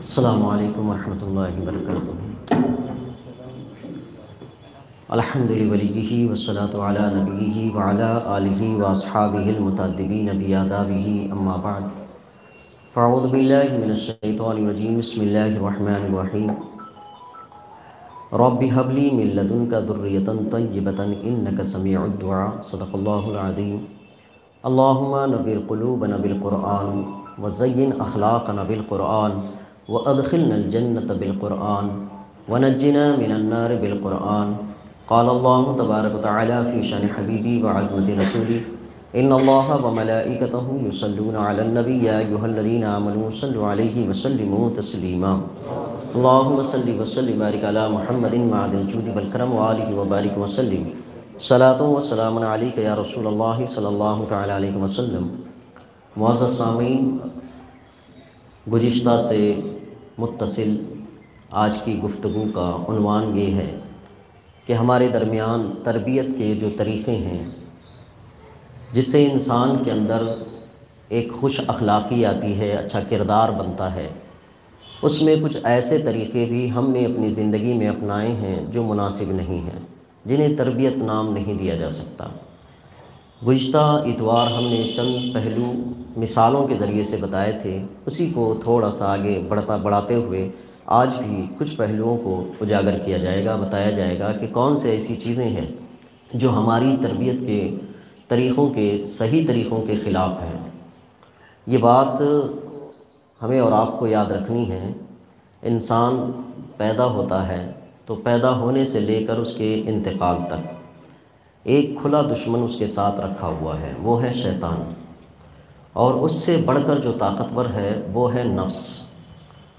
السلام علیکم ورحمۃ اللہ وبرکاتہ۔ الحمد لولیہ والصلاۃ علی نبیہ وعلی آلہ واصحابہ المتأدبین بآدابہ، اما بعد فاعوذ باللہ من الشیطان الرجیم، بسم اللہ الرحمن الرحیم۔ رب هب لی من لدنک ذریۃ طیبۃ انک سمیع الدعاء، صدق اللہ العظیم۔ اللہم نور قلوبنا بالقرآن وزین اخلاقنا بالقرآن وادخلنا الجنة بالقرآن ونجنا من النار بالقرآن۔ قال اللہ تبارک وتعالی فی شان حبیبی وعظمت رسولی، ان اللہ وملائکتہ یصلون علی النبی یا ایھا الذین آمنوا صلوا علیہ وسلموا تسلیما۔ اللہم صل وسلم وبارک علی محمد معدن الجود والکرم وآلہ وبارک وسلم۔ صلاۃ و سلام علیک یا رسول اللہ صلی اللہ تعالی علیہ وسلم۔ معزز سامعین، گزشتہ سے متصل آج کی گفتگو کا عنوان یہ ہے کہ ہمارے درمیان تربیت کے جو طریقے ہیں جس سے انسان کے اندر ایک خوش اخلاقی آتی ہے، اچھا کردار بنتا ہے، اس میں کچھ ایسے طریقے بھی ہم نے اپنی زندگی میں اپنائے ہیں جو مناسب نہیں ہیں، جنہیں تربیت نام نہیں دیا جا سکتا۔ گزشتہ اتوار ہم نے چند پہلو مثالوں کے ذریعے سے بتائے تھے، اسی کو تھوڑا سا آگے بڑھاتے ہوئے آج بھی کچھ پہلوؤں کو اجاگر کیا جائے گا، بتایا جائے گا کہ کون سے ایسی چیزیں ہیں جو ہماری تربیت کے طریقوں کے صحیح طریقوں کے خلاف ہیں۔ یہ بات ہمیں اور آپ کو یاد رکھنی ہے۔ انسان پیدا ہوتا ہے تو پیدا ہونے سے لے کر اس کے انتقال تک ایک کھلا دشمن اس کے ساتھ رکھا ہوا ہے، وہ ہے شیطان، اور اس سے بڑھ کر جو طاقتور ہے وہ ہے نفس۔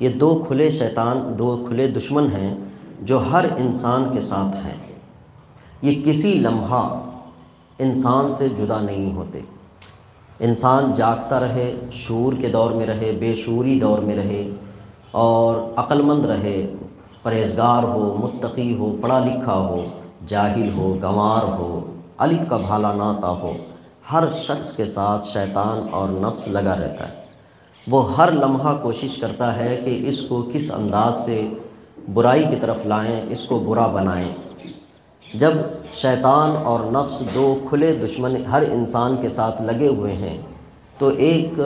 یہ دو کھلے دشمن ہیں جو ہر انسان کے ساتھ ہیں۔ یہ کسی لمحہ انسان سے جدا نہیں ہوتے۔ انسان جاگتا رہے، شعور کے دور میں رہے، بے شعوری دور میں رہے، اور عقل مند رہے، پرہیزگار ہو، متقی ہو، پڑھا لکھا ہو، جاہل ہو، گنوار ہو، الف کا بھالا ناتا ہو، ہر شخص کے ساتھ شیطان اور نفس لگا رہتا ہے۔ وہ ہر لمحہ کوشش کرتا ہے کہ اس کو کس انداز سے برائی کی طرف لائیں، اس کو برا بنائیں۔ جب شیطان اور نفس دو کھلے دشمن ہر انسان کے ساتھ لگے ہوئے ہیں تو ایک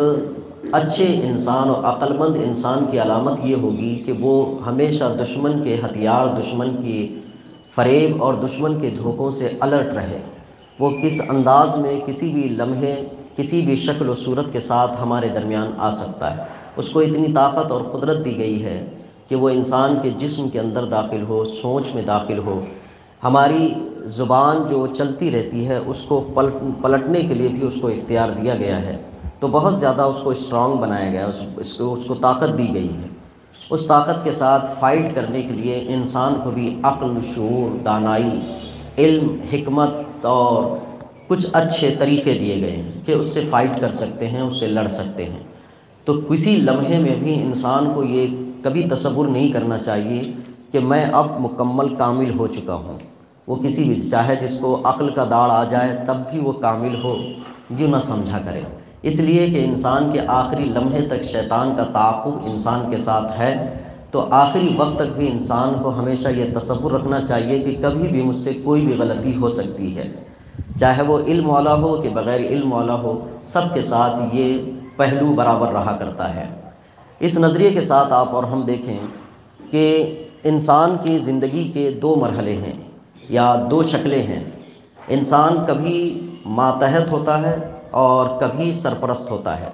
اچھے انسان اور عقل مند انسان کی علامت یہ ہوگی کہ وہ ہمیشہ دشمن کے ہتھیار، دشمن کی فریب اور دشمن کے دھوکوں سے الرٹ رہے۔ وہ کس انداز میں کسی بھی لمحے کسی بھی شکل و صورت کے ساتھ ہمارے درمیان آ سکتا ہے۔ اس کو اتنی طاقت اور قدرت دی گئی ہے کہ وہ انسان کے جسم کے اندر داخل ہو، سوچ میں داخل ہو، ہماری زبان جو چلتی رہتی ہے اس کو پلٹنے کے لیے بھی اس کو اختیار دیا گیا ہے۔ تو بہت زیادہ اس کو اسٹرانگ بنایا گیا ہے، اس کو طاقت دی گئی ہے۔ اس طاقت کے ساتھ فائٹ کرنے کے لیے انسان کو بھی عقل، شعور، دانائی، علم، حکمت اور کچھ اچھے طریقے دیے گئے ہیں کہ اس سے فائٹ کر سکتے ہیں، اس سے لڑ سکتے ہیں۔ تو کسی لمحے میں بھی انسان کو یہ کبھی تصور نہیں کرنا چاہیے کہ میں اب مکمل کامل ہو چکا ہوں۔ وہ کسی بھی، چاہے جس کو عقل کا داڑ آ جائے تب بھی وہ کامل ہو، یوں نہ سمجھا کرے، اس لیے کہ انسان کے آخری لمحے تک شیطان کا تعاقب انسان کے ساتھ ہے۔ تو آخری وقت تک بھی انسان کو ہمیشہ یہ تصور رکھنا چاہیے کہ کبھی بھی مجھ سے کوئی بھی غلطی ہو سکتی ہے، چاہے وہ علم والا ہو کہ بغیر علم والا ہو، سب کے ساتھ یہ پہلو برابر رہا کرتا ہے۔ اس نظریے کے ساتھ آپ اور ہم دیکھیں کہ انسان کی زندگی کے دو مرحلے ہیں یا دو شکلیں ہیں۔ انسان کبھی ماتحت ہوتا ہے اور کبھی سرپرست ہوتا ہے۔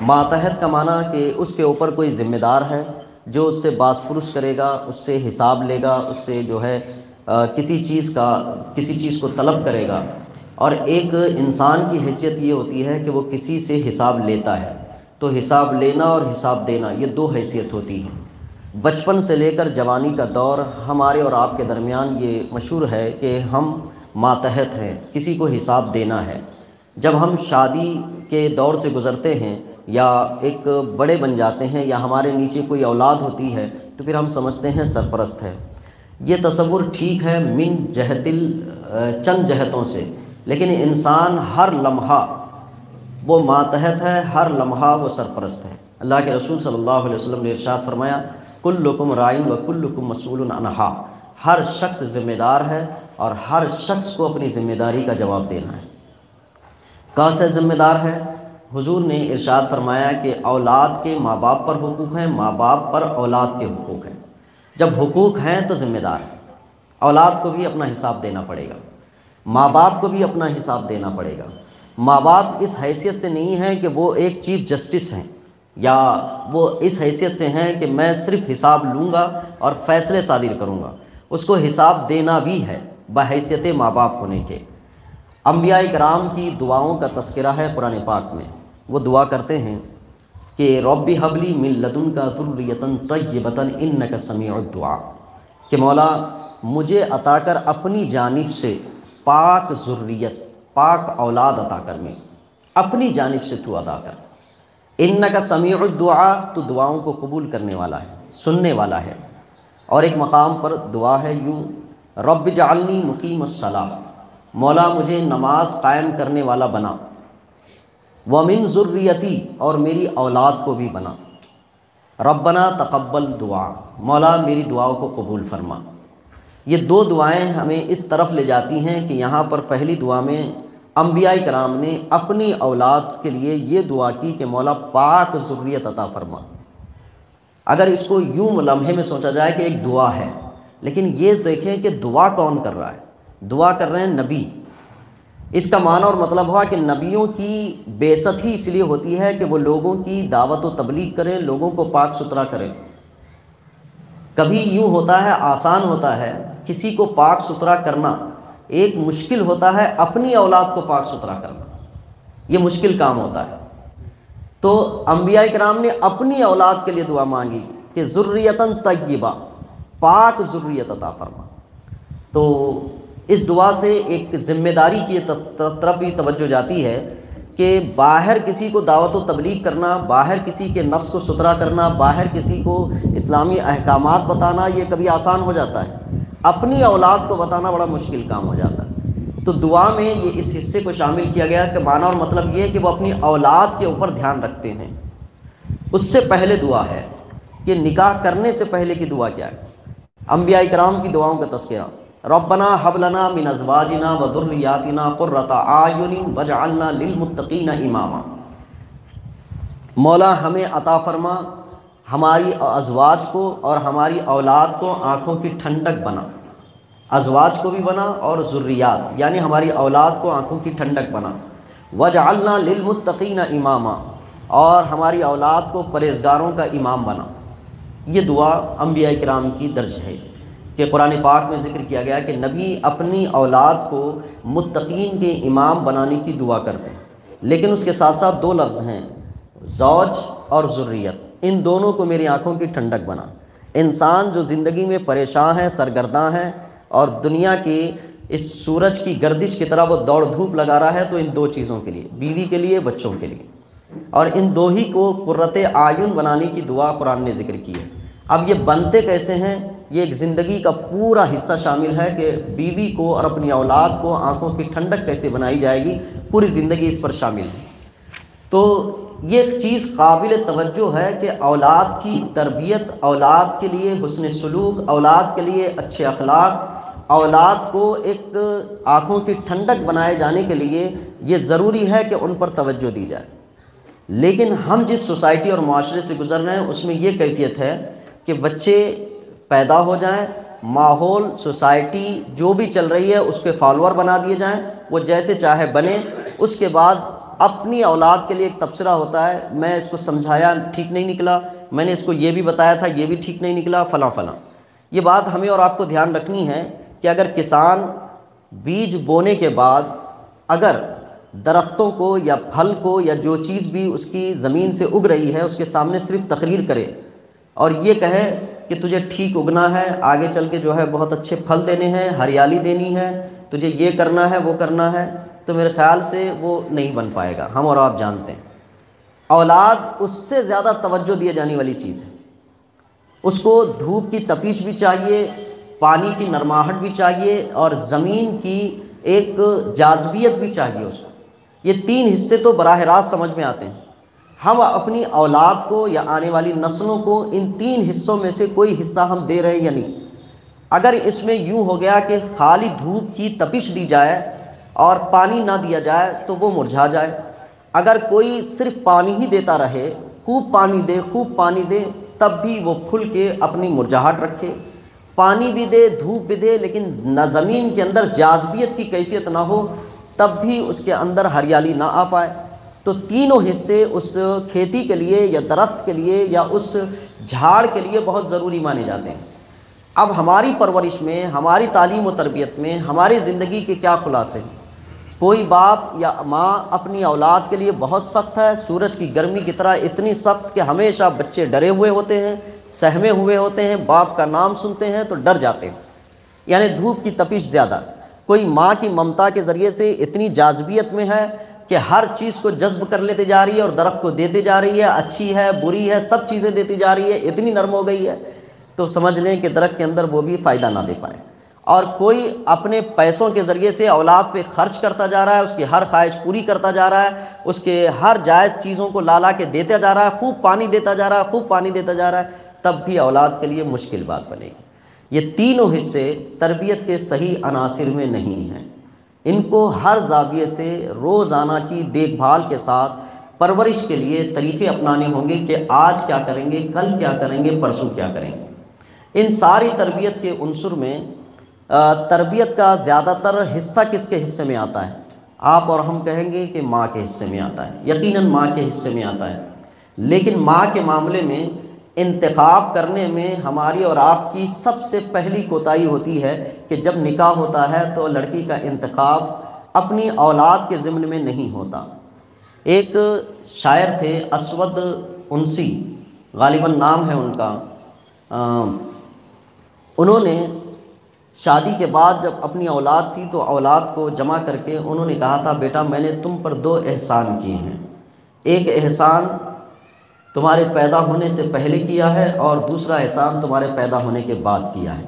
ماتحت کا معنی کہ اس کے اوپر کوئی ذمہ دار ہے جو اس سے باس پرس کرے گا، اس سے حساب لے گا، اس سے جو ہے کسی چیز کو طلب کرے گا۔ اور ایک انسان کی حیثیت یہ ہوتی ہے کہ وہ کسی سے حساب لیتا ہے۔ تو حساب لینا اور حساب دینا، یہ دو حیثیت ہوتی ہے۔ بچپن سے لے کر جوانی کا دور ہمارے اور آپ کے درمیان یہ مشہور ہے کہ ہم ماتحت ہیں، کسی کو حساب دینا ہے۔ جب ہم شادی کے دور سے گزرتے ہیں یا ایک بڑے بن جاتے ہیں یا ہمارے نیچے کوئی اولاد ہوتی ہے تو پھر ہم سمجھتے ہیں سرپرست ہے۔ یہ تصور ٹھیک ہے چند جہتوں سے، لیکن انسان ہر لمحہ وہ ماتحت ہے، ہر لمحہ وہ سرپرست ہے۔ اللہ کے رسول صلی اللہ علیہ وسلم نے ارشاد فرمایا کلکم رائن و کلکم مسئول عنہا، ہر شخص ذمہ دار ہے اور ہر شخص کو اپنی ذمہ داری کا جواب دینا ہے۔ کہاں سے ذمہ دار ہے؟ حضور نے ارشاد فرمایا کہ اولاد کے ماں باپ پر حقوق ہیں، ماں باپ پر اولاد کے حقوق ہیں۔ جب حقوق ہیں تو ذمہ دار ہے، اولاد کو بھی اپنا حساب دینا پڑے گا، ماں باپ کو بھی اپنا حساب دینا پڑے گا۔ ماں باپ اس حیثیت سے نہیں ہیں کہ وہ ایک چیف جسٹس ہیں، یا وہ اس حیثیت سے ہیں کہ میں صرف حساب لوں گا اور فیصلے صادر کروں گا، اس کو حساب دینا بھی ہے بحیثیت ماں باپ ہونے کے۔ انبیاء کرام کی دعاؤں کا تذکرہ ہے قرآن پاک میں، وہ دعا کرتے ہیں کہ رب ھب لی من لدنک ذریۃ طیبۃ انک سمیع الدعاء، کہ مولا مجھے عطا کر اپنی جانب سے پاک ذریت، پاک اولاد عطا کر، میں اپنی جانب سے تو عطا کر۔ انک سمیع الدعاء، تو دعاؤں کو قبول کرنے والا ہے، سننے والا ہے۔ اور ایک مقام پر دعا ہے یوں، رب اجعلنی مقیم الصلاۃ، مولا مجھے نماز قائم کرنے والا بنا، ومن ذریتی، اور میری اولاد کو بھی بنا، ربنا تقبل دعا، مولا میری دعاؤں کو قبول فرما۔ یہ دو دعائیں ہمیں اس طرف لے جاتی ہیں کہ یہاں پر پہلی دعا میں انبیاء کرام نے اپنی اولاد کے لیے یہ دعا کی کہ مولا پاک ذریت عطا فرما۔ اگر اس کو یوں لمحے میں سوچا جائے کہ ایک دعا ہے، لیکن یہ دیکھیں کہ دعا کون کر رہا ہے؟ دعا کر رہے ہیں نبی۔ اس کا معنی اور مطلب ہوا کہ نبیوں کی بعثت ہی اس لیے ہوتی ہے کہ وہ لوگوں کی دعوت و تبلیغ کریں، لوگوں کو پاک ستھرا کریں۔ کبھی یوں ہوتا ہے، آسان ہوتا ہے کسی کو پاک ستھرا کرنا، ایک مشکل ہوتا ہے اپنی اولاد کو پاک ستھرا کرنا، یہ مشکل کام ہوتا ہے۔ تو انبیاء کرام نے اپنی اولاد کے لیے دعا مانگی کہ ذریۃ طیبہ، پاک ذریت عطا فرما۔ تو اس دعا سے ایک ذمہ داری کی طرف بھی توجہ جاتی ہے کہ باہر کسی کو دعوت و تبلیغ کرنا، باہر کسی کے نفس کو ستھرا کرنا، باہر کسی کو اسلامی احکامات بتانا، یہ کبھی آسان ہو جاتا ہے، اپنی اولاد کو بتانا بڑا مشکل کام ہو جاتا ہے۔ تو دعا میں یہ اس حصے کو شامل کیا گیا کہ معنی اور مطلب یہ ہے کہ وہ اپنی اولاد کے اوپر دھیان رکھتے ہیں۔ اس سے پہلے دعا ہے کہ نکاح کرنے سے پہلے کی دعا کیا ہے؟ انبیاء کرام کی دعاؤں کا تذکرہ، ربنا ھب لنا من ازواجنا وذریاتنا قرۃ اعین واجعلنا للمتقین اماما، مولا ہمیں عطا فرما ہماری ازواج کو اور ہماری اولاد کو آنکھوں کی ٹھنڈک بنا، ازواج کو بھی بنا اور ذریات یعنی ہماری اولاد کو آنکھوں کی ٹھنڈک بنا، واجعلنا للمتقین اماما، اور ہماری اولاد کو پرہیزگاروں کا امام بنا۔ یہ دعا انبیاء کرام کی درج ہے کہ قرآن پاک میں ذکر کیا گیا کہ نبی اپنی اولاد کو متقین کے امام بنانے کی دعا کرتے ہیں، لیکن اس کے ساتھ ساتھ دو لفظ ہیں، زوج اور ذریت، ان دونوں کو میری آنکھوں کی ٹھنڈک بنا۔ انسان جو زندگی میں پریشان ہے، سرگرداں ہے، اور دنیا کی اس سورج کی گردش کی طرح وہ دوڑ دھوپ لگا رہا ہے، تو ان دو چیزوں کے لیے، بیوی کے لیے، بچوں کے لیے، اور ان دو ہی کو قرۃ اعین بنانے کی دعا قرآن نے ذکر کی ہے۔ اب یہ بنتے کیسے ہیں؟ یہ ایک زندگی کا پورا حصہ شامل ہے کہ بیوی کو اور اپنی اولاد کو آنکھوں کی ٹھنڈک کیسے بنائی جائے گی، پوری زندگی اس پر شامل ہے۔ تو یہ ایک چیز قابل توجہ ہے کہ اولاد کی تربیت، اولاد کے لیے حسن سلوک، اولاد کے لیے اچھے اخلاق، اولاد کو ایک آنکھوں کی ٹھنڈک بنائے جانے کے لیے یہ ضروری ہے کہ ان پر توجہ دی جائے۔ لیکن ہم جس سوسائٹی اور معاشرے سے گزر رہے ہیں اس میں یہ کیفیت ہے کہ بچے پیدا ہو جائیں، ماحول، سوسائٹی جو بھی چل رہی ہے اس کے فالوور بنا دیے جائیں، وہ جیسے چاہے بنے، اس کے بعد اپنی اولاد کے لیے ایک تبصرہ ہوتا ہے، میں اس کو سمجھایا ٹھیک نہیں نکلا، میں نے اس کو یہ بھی بتایا تھا یہ بھی ٹھیک نہیں نکلا، فلاں فلاں۔ یہ بات ہمیں اور آپ کو دھیان رکھنی ہے کہ اگر کسان بیج بونے کے بعد اگر درختوں کو یا پھل کو یا جو چیز بھی اس کی زمین سے اگ رہی ہے اس کے سامنے صرف تقریر کرے اور یہ کہے کہ تجھے ٹھیک اگنا ہے، آگے چل کے جو ہے بہت اچھے پھل دینے ہیں، ہریالی دینی ہے، تجھے یہ کرنا ہے وہ کرنا ہے، تو میرے خیال سے وہ نہیں بن پائے گا۔ ہم اور آپ جانتے ہیں اولاد اس سے زیادہ توجہ دیے جانے والی چیز ہے، اس کو دھوپ کی تپش بھی چاہیے، پانی کی نرماہٹ بھی چاہیے، اور زمین کی ایک جاذبیت بھی چاہیے اس کو۔ یہ تین حصے تو براہ راست سمجھ میں آتے ہیں۔ ہم اپنی اولاد کو یا آنے والی نسلوں کو ان 3 حصوں میں سے کوئی حصہ ہم دے رہے ہیں یا نہیں؟ اگر اس میں یوں ہو گیا کہ خالی دھوپ کی تپش دی جائے اور پانی نہ دیا جائے تو وہ مرجھا جائے، اگر کوئی صرف پانی ہی دیتا رہے، خوب پانی دے تب بھی وہ پھول کے اپنی مرجھاہٹ رکھے، پانی بھی دے دھوپ بھی دے لیکن نہ زمین کے اندر جاذبیت کی کیفیت نہ ہو تب بھی اس کے اندر ہریالی نہ آ پائے۔ تو تینوں حصے اس کھیتی کے لیے یا درخت کے لیے یا اس جھاڑ کے لیے بہت ضروری مانے جاتے ہیں۔ اب ہماری پرورش میں، ہماری تعلیم و تربیت میں ہماری زندگی کے کیا خلاصے ہیں؟ کوئی باپ یا ماں اپنی اولاد کے لیے بہت سخت ہے، سورج کی گرمی کی طرح اتنی سخت کہ ہمیشہ بچے ڈرے ہوئے ہوتے ہیں، سہمے ہوئے ہوتے ہیں، باپ کا نام سنتے ہیں تو ڈر جاتے ہیں، یعنی دھوپ کی تپش زیادہ۔ کوئی ماں کی ممتا کے ذریعے سے اتنی جاذبیت میں ہے کہ ہر چیز کو جذب کر لیتے جا رہی ہے اور درخت کو دیتے جا رہی ہے، اچھی ہے بری ہے سب چیزیں دیتی جا رہی ہے، اتنی نرم ہو گئی ہے تو سمجھ لیں کہ درخت کے اندر وہ بھی فائدہ نہ دے پائے۔ اور کوئی اپنے پیسوں کے ذریعے سے اولاد پہ خرچ کرتا جا رہا ہے، اس کی ہر خواہش پوری کرتا جا رہا ہے، اس کے ہر جائز چیزوں کو لا کے دیتا جا رہا ہے، خوب پانی دیتا جا رہا ہے، تب بھی اولاد کے لیے مشکل بات بنے گی۔ یہ تینوں حصے تربیت کے صحیح عناصر میں نہیں ہیں، ان کو ہر زاویے سے روزانہ کی دیکھ بھال کے ساتھ پرورش کے لیے طریقے اپنانے ہوں گے کہ آج کیا کریں گے، کل کیا کریں گے، پرسوں کیا کریں گے۔ ان ساری تربیت کے عنصر میں تربیت کا زیادہ تر حصہ کس کے حصے میں آتا ہے؟ آپ اور ہم کہیں گے کہ ماں کے حصے میں آتا ہے، یقیناً ماں کے حصے میں آتا ہے، لیکن ماں کے معاملے میں انتخاب کرنے میں ہماری اور آپ کی سب سے پہلی کوتاہی ہوتی ہے کہ جب نکاح ہوتا ہے تو لڑکی کا انتخاب اپنی اولاد کے ضمن میں نہیں ہوتا۔ ایک شاعر تھے اسود انسی، غالباً نام ہے ان کا، انہوں نے شادی کے بعد جب اپنی اولاد تھی تو اولاد کو جمع کر کے انہوں نے کہا تھا بیٹا میں نے تم پر 2 احسان کیے ہیں، ایک احسان تمہارے پیدا ہونے سے پہلے کیا ہے اور دوسرا احسان تمہارے پیدا ہونے کے بعد کیا ہے۔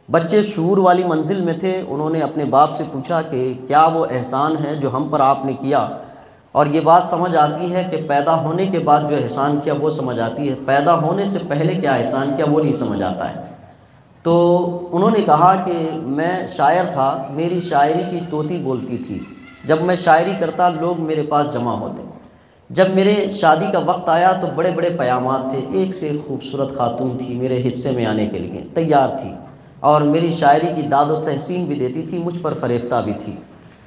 بچے شعور والی منزل میں تھے، انہوں نے اپنے باپ سے پوچھا کہ کیا وہ احسان ہے جو ہم پر آپ نے کیا؟ اور یہ بات سمجھ آتی ہے کہ پیدا ہونے کے بعد جو احسان کیا وہ سمجھ آتی ہے، پیدا ہونے سے پہلے کیا احسان کیا وہ نہیں سمجھ آتا ہے۔ تو انہوں نے کہا کہ میں شاعر تھا، میری شاعری کی طوطی بولتی تھی، جب میں شاعری کرتا لوگ میرے پاس جمع ہوتے، جب میرے شادی کا وقت آیا تو بڑے بڑے پیامات تھے، ایک سے ایک خوبصورت خاتون تھی میرے حصے میں آنے کے لیے تیار تھی اور میری شاعری کی داد و تحسین بھی دیتی تھی، مجھ پر فریفتہ بھی تھی۔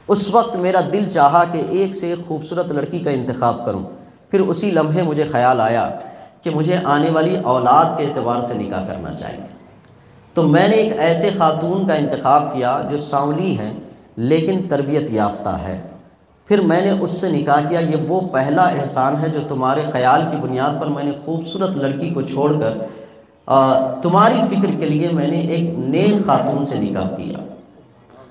اس وقت میرا دل چاہا کہ ایک سے ایک خوبصورت لڑکی کا انتخاب کروں، پھر اسی لمحے مجھے خیال آیا کہ مجھے آنے والی اولاد کے اعتبار سے نکاح کرنا چاہیے، تو میں نے ایک ایسے خاتون کا انتخاب کیا جو سانولی ہے لیکن تربیت یافتہ ہے، پھر میں نے اس سے نکاح کیا۔ یہ وہ پہلا احسان ہے جو تمہارے خیال کی بنیاد پر میں نے خوبصورت لڑکی کو چھوڑ کر تمہاری فکر کے لیے میں نے ایک نیک خاتون سے نکاح کیا،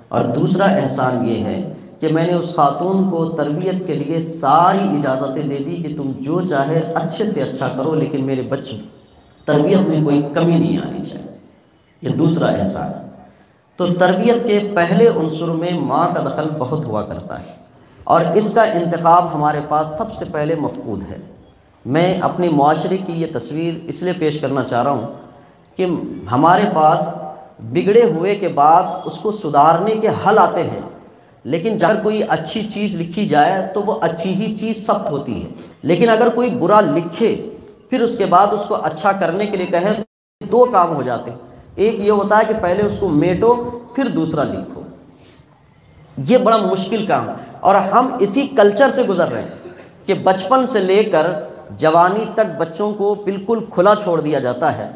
اور دوسرا احسان یہ ہے کہ میں نے اس خاتون کو تربیت کے لیے ساری اجازتیں دے دی کہ تم جو چاہے اچھے سے اچھا کرو لیکن میرے بچوں تربیت میں کوئی کمی نہیں آنی چاہیے۔ یہ دوسرا احسان ہے۔ تو تربیت کے پہلے عنصر میں ماں کا دخل بہت ہوا کرتا ہے اور اس کا انتخاب ہمارے پاس سب سے پہلے مفقود ہے۔ میں اپنے معاشرے کی یہ تصویر اس لیے پیش کرنا چاہ رہا ہوں کہ ہمارے پاس بگڑے ہوئے کے بعد اس کو سدھارنے کے حل آتے ہیں، لیکن اگر کوئی اچھی چیز لکھی جائے تو وہ اچھی ہی چیز ثبت ہوتی ہے، لیکن اگر کوئی برا لکھے پھر اس کے بعد اس کو اچھا کرنے کے لیے کہے تو 2 کام ہو جاتے ہیں۔ ایک یہ ہوتا ہے کہ پہلے اس کو میٹو پھر دوسرا لکھو، یہ بڑا مشکل کام ہے، اور ہم اسی کلچر سے گزر رہے ہیں کہ بچپن سے لے کر جوانی تک بچوں کو بالکل کھلا چھوڑ دیا جاتا ہے،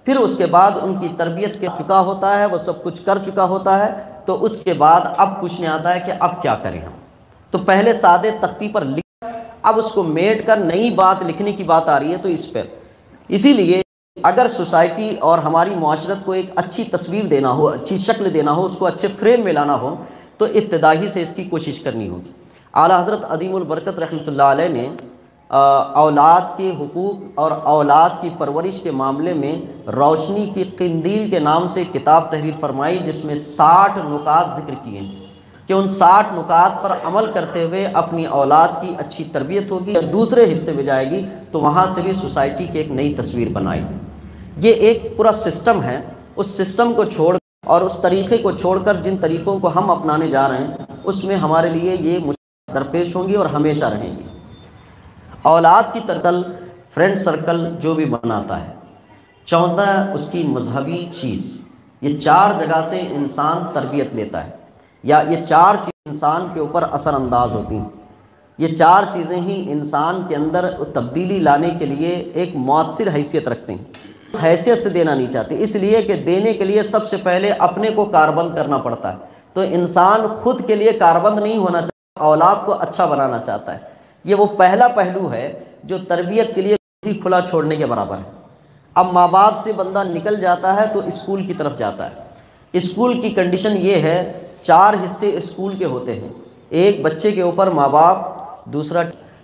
پھر اس کے بعد ان کی تربیت کے چکا ہوتا ہے، وہ سب کچھ کر چکا ہوتا ہے، تو اس کے بعد اب پوچھنے آتا ہے کہ اب کیا کریں ہم۔ تو پہلے سادے تختی پر لکھ، اب اس کو میٹ کر نئی بات لکھنے کی بات آ رہی ہے، تو اس پر اسی لیے اگر سوسائٹی اور ہماری معاشرت کو ایک اچھی تصویر دینا ہو، اچھی شکل دینا ہو، اس کو اچھے فریم میں لانا ہو تو ابتدائی سے اس کی کوشش کرنی ہوگی۔ اعلیٰ حضرت عظیم البرکت رحمۃ اللہ علیہ نے اولاد کے حقوق اور اولاد کی پرورش کے معاملے میں روشنی کی قندیل کے نام سے کتاب تحریر فرمائی، جس میں 60 نکات ذکر کیے ہیں۔ کہ ان 60 نکات پر عمل کرتے ہوئے اپنی اولاد کی اچھی تربیت ہوگی، دوسرے حصے میں جائے گی تو وہاں سے بھی سوسائٹی کی ایک نئی تصویر بنائی۔ یہ ایک پورا سسٹم ہے، اس سسٹم کو چھوڑ اور اس طریقے کو چھوڑ کر جن طریقوں کو ہم اپنانے جا رہے ہیں اس میں ہمارے لیے یہ مشکلات درپیش ہوں گی اور ہمیشہ رہیں گی۔ اولاد کی تربیت، فرینڈ سرکل جو بھی بناتا ہے، چوتھا اس کی مذہبی چیز، یہ 4 جگہ سے انسان تربیت لیتا ہے، یا یہ 4 چیزیں انسان کے اوپر اثر انداز ہوتی ہیں۔ یہ 4 چیزیں ہی انسان کے اندر تبدیلی لانے کے لیے ایک مؤثر حیثیت رکھتے ہیں۔ حیثیت سے دینا نہیں چاہتے، اس لیے کہ دینے کے لیے سب سے پہلے اپنے کو کاربند کرنا پڑتا ہے۔ تو انسان خود کے لیے کاربند نہیں ہونا چاہتا، اولاد کو اچھا بنانا چاہتا ہے۔ یہ وہ پہلا پہلو ہے جو تربیت کے لیے خود ہی کھلا چھوڑنے کے برابر ہے۔ اب ماں باپ سے بندہ نکل جاتا ہے تو اسکول کی طرف جاتا ہے۔ اسکول کی کنڈیشن یہ ہے، 4 حصے اسکول کے ہوتے ہیں، ایک بچے کے اوپر ماں باپ، دوسرا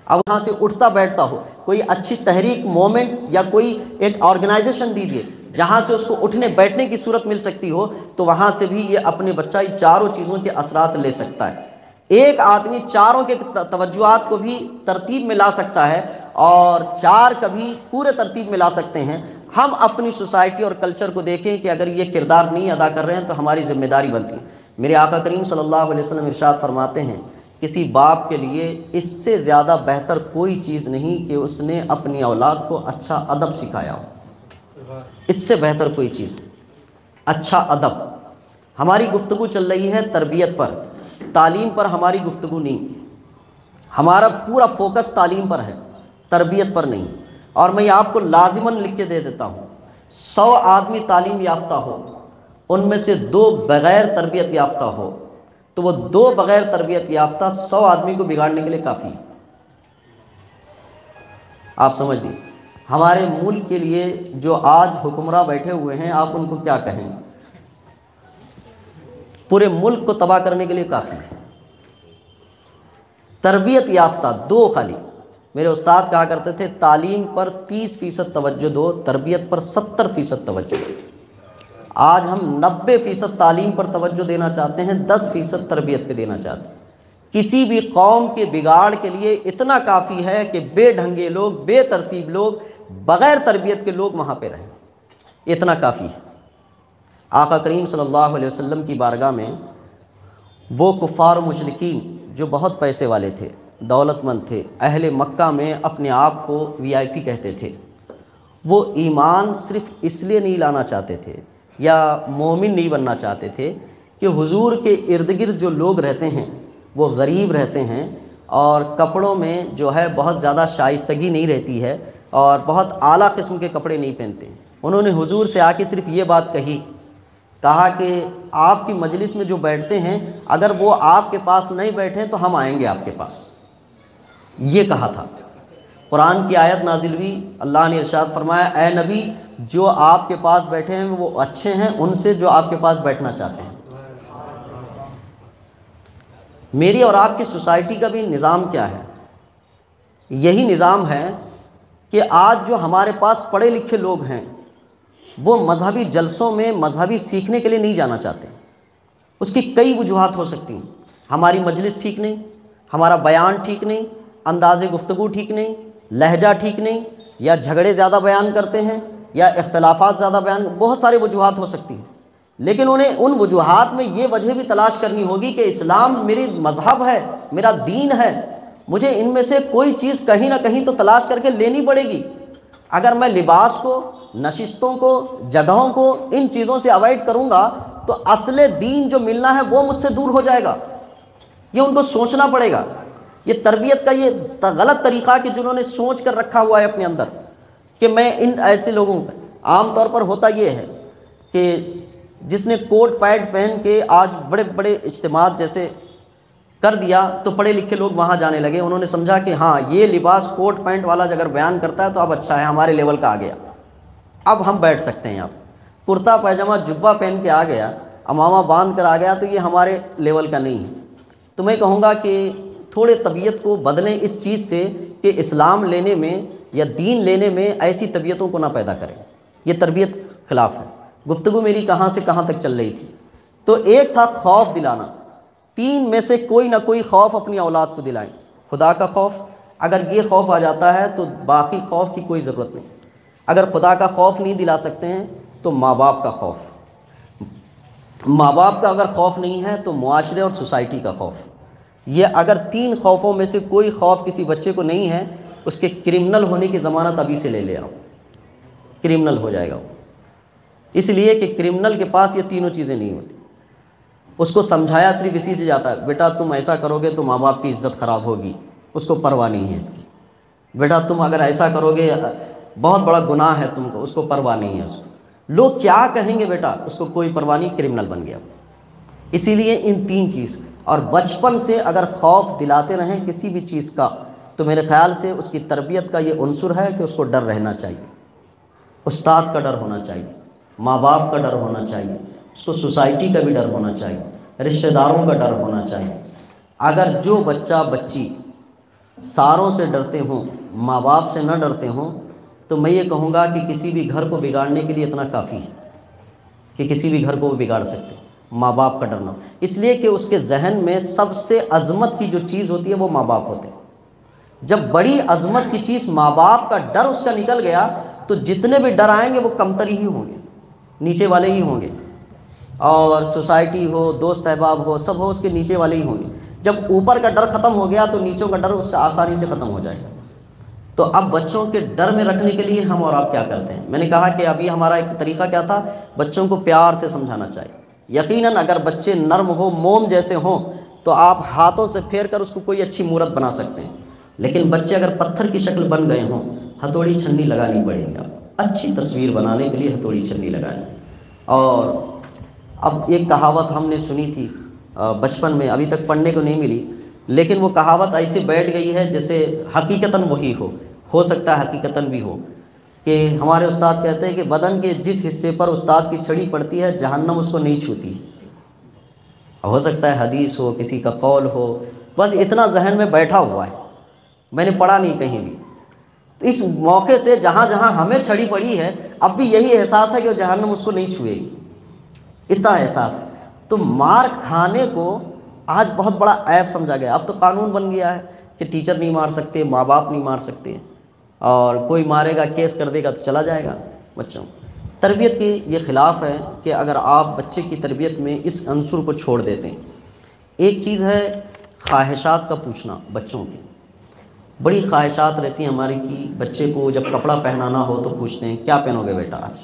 اب وہاں سے اٹھتا بیٹھتا ہو، کوئی اچھی تحریک مومنٹ یا کوئی ایک آرگنائزیشن دیجیے جہاں سے اس کو اٹھنے بیٹھنے کی صورت مل سکتی ہو، تو وہاں سے بھی یہ اپنے بچہ 4 چیزوں کے اثرات لے سکتا ہے۔ ایک آدمی 4 کے توجہات کو بھی ترتیب میں لا سکتا ہے اور 4 کبھی پورے ترتیب میں لا سکتے ہیں۔ ہم اپنی سوسائٹی اور کلچر کو دیکھیں کہ اگر یہ کردار نہیں ادا کر رہے ہیں تو ہماری ذمہ داری بنتی ہے۔ میرے آقا کریم صلی اللہ علیہ وسلم ارشاد فرماتے ہیں، کسی باپ کے لیے اس سے زیادہ بہتر کوئی چیز نہیں کہ اس نے اپنی اولاد کو اچھا ادب سکھایا ہو، اس سے بہتر کوئی چیز نہیں، اچھا ادب۔ ہماری گفتگو چل رہی ہے تربیت پر، تعلیم پر ہماری گفتگو نہیں، ہمارا پورا فوکس تعلیم پر ہے، تربیت پر نہیں۔ اور میں آپ کو لازماً لکھ کے دے دیتا ہوں، 100 آدمی تعلیم یافتہ ہو، ان میں سے 2 بغیر تربیت یافتہ ہو، تو وہ 2 بغیر تربیت یافتہ 100 آدمی کو بگاڑنے کے لیے کافی ہے۔ آپ سمجھ لیجیے، ہمارے ملک کے لیے جو آج حکمراں بیٹھے ہوئے ہیں، آپ ان کو کیا کہیں گے؟ پورے ملک کو تباہ کرنے کے لیے کافی ہے۔ تربیت یافتہ 2 خالی، میرے استاد کہا کرتے تھے تعلیم پر 30% توجہ دو، تربیت پر 70% توجہ دو۔ آج ہم 90% تعلیم پر توجہ دینا چاہتے ہیں، 10% تربیت پہ دینا چاہتے ہیں۔ کسی بھی قوم کے بگاڑ کے لیے اتنا کافی ہے کہ بے ڈھنگے لوگ، بے ترتیب لوگ، بغیر تربیت کے لوگ وہاں پہ رہیں، اتنا کافی ہے۔ آقا کریم صلی اللہ علیہ وسلم کی بارگاہ میں وہ کفار و مشرکین جو بہت پیسے والے تھے، دولت مند تھے، اہل مکہ میں اپنے آپ کو VIP کہتے تھے، وہ ایمان صرف اس لیے نہیں لانا چاہتے تھے یا مومن نہیں بننا چاہتے تھے کہ حضور کے ارد گرد جو لوگ رہتے ہیں وہ غریب رہتے ہیں اور کپڑوں میں جو ہے بہت زیادہ شائستگی نہیں رہتی ہے اور بہت اعلیٰ قسم کے کپڑے نہیں پہنتے ہیں۔ انہوں نے حضور سے آ کے صرف یہ بات کہا کہ آپ کی مجلس میں جو بیٹھتے ہیں اگر وہ آپ کے پاس نہیں بیٹھیں تو ہم آئیں گے آپ کے پاس، یہ کہا تھا۔ قرآن کی آیت نازل ہوئی، اللہ نے ارشاد فرمایا، اے نبی جو آپ کے پاس بیٹھے ہیں وہ اچھے ہیں ان سے جو آپ کے پاس بیٹھنا چاہتے ہیں۔ میری اور آپ کی سوسائٹی کا بھی نظام کیا ہے؟ یہی نظام ہے کہ آج جو ہمارے پاس پڑھے لکھے لوگ ہیں وہ مذہبی جلسوں میں مذہبی سیکھنے کے لیے نہیں جانا چاہتے۔ اس کی کئی وجوہات ہو سکتی ہیں، ہماری مجلس ٹھیک نہیں، ہمارا بیان ٹھیک نہیں، انداز گفتگو ٹھیک نہیں، لہجہ ٹھیک نہیں، یا جھگڑے زیادہ بیان کرتے ہیں یا اختلافات زیادہ بیان، بہت سارے وجوہات ہو سکتی ہیں۔ لیکن انہیں ان وجوہات میں یہ وجہ بھی تلاش کرنی ہوگی کہ اسلام میری مذہب ہے، میرا دین ہے، مجھے ان میں سے کوئی چیز کہیں نہ کہیں تو تلاش کر کے لینی پڑے گی۔ اگر میں لباس کو، نشستوں کو، جگہوں کو، ان چیزوں سے اوائڈ کروں گا تو اصل دین جو ملنا ہے وہ مجھ سے دور ہو جائے گا۔ یہ ان کو سوچنا پڑے گا۔ یہ تربیت کا یہ غلط طریقہ کہ جنہوں نے سوچ کر رکھا ہوا ہے اپنے اندر کہ میں ان ایسے لوگوں کا، عام طور پر ہوتا یہ ہے کہ جس نے کوٹ پینٹ پہن کے آج بڑے بڑے اجتماعات جیسے کر دیا تو پڑھے لکھے لوگ وہاں جانے لگے، انہوں نے سمجھا کہ ہاں یہ لباس کوٹ پینٹ والا اگر بیان کرتا ہے تو اب اچھا ہے، ہمارے لیول کا آ گیا، اب ہم بیٹھ سکتے ہیں یہاں۔ کرتا پائجامہ جبہ پہن کے آ گیا، امامہ باندھ کر آ گیا تو یہ ہمارے لیول کا نہیں ہے۔ تو میں کہوں گا کہ تھوڑے طبیعت کو بدلیں اس چیز سے کہ اسلام لینے میں یا دین لینے میں ایسی طبیعتوں کو نہ پیدا کریں، یہ تربیت خلاف ہے۔ گفتگو میری کہاں سے کہاں تک چل رہی تھی؟ تو ایک تھا خوف دلانا، 3 میں سے کوئی نہ کوئی خوف اپنی اولاد کو دلائیں۔ خدا کا خوف، اگر یہ خوف آ جاتا ہے تو باقی خوف کی کوئی ضرورت نہیں۔ اگر خدا کا خوف نہیں دلا سکتے ہیں تو ماں باپ کا خوف، ماں باپ کا اگر خوف نہیں ہے تو معاشرے اور سوسائٹی کا خوف۔ یہ اگر 3 خوفوں میں سے کوئی خوف کسی بچے کو نہیں ہے، اس کے کرمنل ہونے کی ضمانت ابھی سے لے آؤ، کرمنل ہو جائے گا وہ، اس لیے کہ کرمنل کے پاس یہ تینوں چیزیں نہیں ہوتی۔ اس کو سمجھایا صرف اسی سے جاتا ہے، بیٹا تم ایسا کرو گے تو ماں باپ کی عزت خراب ہوگی، اس کو پرواہ نہیں ہے اس کی۔ بیٹا تم اگر ایسا کرو گے بہت بڑا گناہ ہے تم کو، اس کو پرواہ نہیں ہے اس کو۔ لوگ کیا کہیں گے بیٹا، اس کو کوئی پرواہ نہیں، کرمنل بن گیا۔ اسی لیے ان 3 چیز، اور بچپن سے اگر خوف دلاتے رہیں کسی بھی چیز کا تو میرے خیال سے اس کی تربیت کا یہ عنصر ہے کہ اس کو ڈر رہنا چاہیے۔ استاد کا ڈر ہونا چاہیے، ماں باپ کا ڈر ہونا چاہیے، اس کو سوسائٹی کا بھی ڈر ہونا چاہیے، رشتہ داروں کا ڈر ہونا چاہیے۔ اگر جو بچہ بچی ساروں سے ڈرتے ہوں، ماں باپ سے نہ ڈرتے ہوں، تو میں یہ کہوں گا کہ کسی بھی گھر کو بگاڑنے کے لیے اتنا کافی ہے کہ کسی بھی گھر کو وہ بگاڑ سکتے ہیں، ماں باپ کا ڈرنا۔ اس لیے کہ اس کے ذہن میں سب سے عظمت کی جو چیز ہوتی ہے وہ ماں باپ ہوتے ہیں۔ جب بڑی عظمت کی چیز ماں باپ کا ڈر اس کا نکل گیا تو جتنے بھی ڈر آئیں گے وہ کمتر ہی ہوں گے، نیچے والے ہی ہوں گے، اور سوسائٹی ہو، دوست احباب ہو، سب ہو، اس کے نیچے والے ہی ہوں گے۔ جب اوپر کا ڈر ختم ہو گیا تو نیچوں کا ڈر اس کا آسانی سے ختم ہو جائے گا۔ تو اب بچوں کے ڈر میں رکھنے کے لیے ہم اور آپ کیا کرتے ہیں؟ میں نے کہا کہ ابھی ہمارا ایک طریقہ کیا تھا، بچوں کو پیار سے سمجھانا چاہیے۔ یقیناً اگر بچے نرم ہو، موم جیسے ہوں، تو آپ ہاتھوں سے پھیر کر اس کو کوئی اچھی مورت بنا سکتے ہیں، لیکن بچے اگر پتھر کی شکل بن گئے ہوں، ہتھوڑی چھنی لگانی پڑے گی۔ آپ اچھی تصویر بنانے کے لیے ہتھوڑی چھنی لگائیں۔ اور اب ایک کہاوت ہم نے سنی تھی بچپن میں، ابھی تک پڑھنے کو نہیں ملی، لیکن وہ کہاوت ایسے بیٹھ گئی ہے جیسے حقیقتاً وہی ہو سکتا ہے حقیقتاً بھی ہو، کہ ہمارے استاد کہتے ہیں کہ بدن کے جس حصے پر استاد کی چھڑی پڑتی ہے جہنم اس کو نہیں چھوتی۔ ہو سکتا ہے حدیث ہو، کسی کا قول ہو، بس اتنا ذہن میں بیٹھا ہوا ہے، میں نے پڑھا نہیں کہیں بھی۔ تو اس موقع سے جہاں جہاں ہمیں چھڑی پڑی ہے اب بھی یہی احساس ہے کہ جہنم اس کو نہیں چھوئے گی، اتنا احساس ہے۔ تو مار کھانے کو آج بہت بڑا عیب سمجھا گیا۔ اب تو قانون بن گیا ہے کہ ٹیچر نہیں مار سکتے، ماں باپ نہیں مار سکتے، اور کوئی مارے گا کیس کر دے گا تو چلا جائے گا بچوں۔ تربیت کی یہ خلاف ہے کہ اگر آپ بچے کی تربیت میں اس عنصر کو چھوڑ دیتے ہیں۔ ایک چیز ہے خواہشات کا پوچھنا، بچوں کی بڑی خواہشات رہتی ہیں ہماری کی، بچے کو جب کپڑا پہنانا ہو تو پوچھتے ہیں کیا پہنو گے بیٹا آج،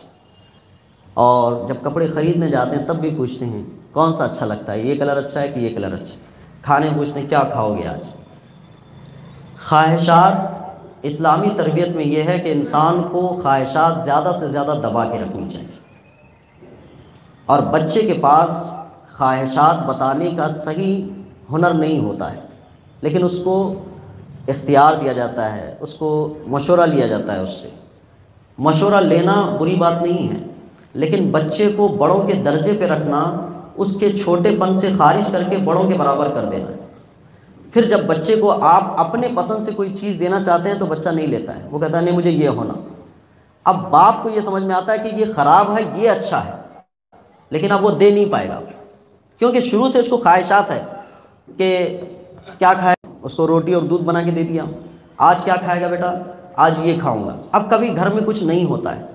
اور جب کپڑے خریدنے جاتے ہیں تب بھی پوچھتے ہیں کون سا اچھا لگتا ہے، یہ کلر اچھا ہے کہ یہ کلر اچھا ہے، کھانے پوچھتے ہیں کیا کھاؤ گے آج۔ خواہشات، اسلامی تربیت میں یہ ہے کہ انسان کو خواہشات زیادہ سے زیادہ دبا کے رکھنی چاہیے، اور بچے کے پاس خواہشات بتانے کا صحیح ہنر نہیں ہوتا ہے، لیکن اس کو اختیار دیا جاتا ہے، اس کو مشورہ لیا جاتا ہے۔ اس سے مشورہ لینا بری بات نہیں ہے، لیکن بچے کو بڑوں کے درجے پہ رکھنا، اس کے چھوٹے پن سے خارج کر کے بڑوں کے برابر کر دینا ہے۔ پھر جب بچے کو آپ اپنے پسند سے کوئی چیز دینا چاہتے ہیں تو بچہ نہیں لیتا ہے، وہ کہتا ہے نہیں مجھے یہ ہونا۔ اب باپ کو یہ سمجھ میں آتا ہے کہ یہ خراب ہے، یہ اچھا ہے، لیکن اب وہ دے نہیں پائے گا، کیونکہ شروع سے اس کو خواہشات ہے کہ کیا کھائے، اس کو روٹی اور دودھ بنا کے دے دیا، آج کیا کھائے گا بیٹا، آج یہ کھاؤں گا۔ اب کبھی گھر میں کچھ نہیں ہوتا ہے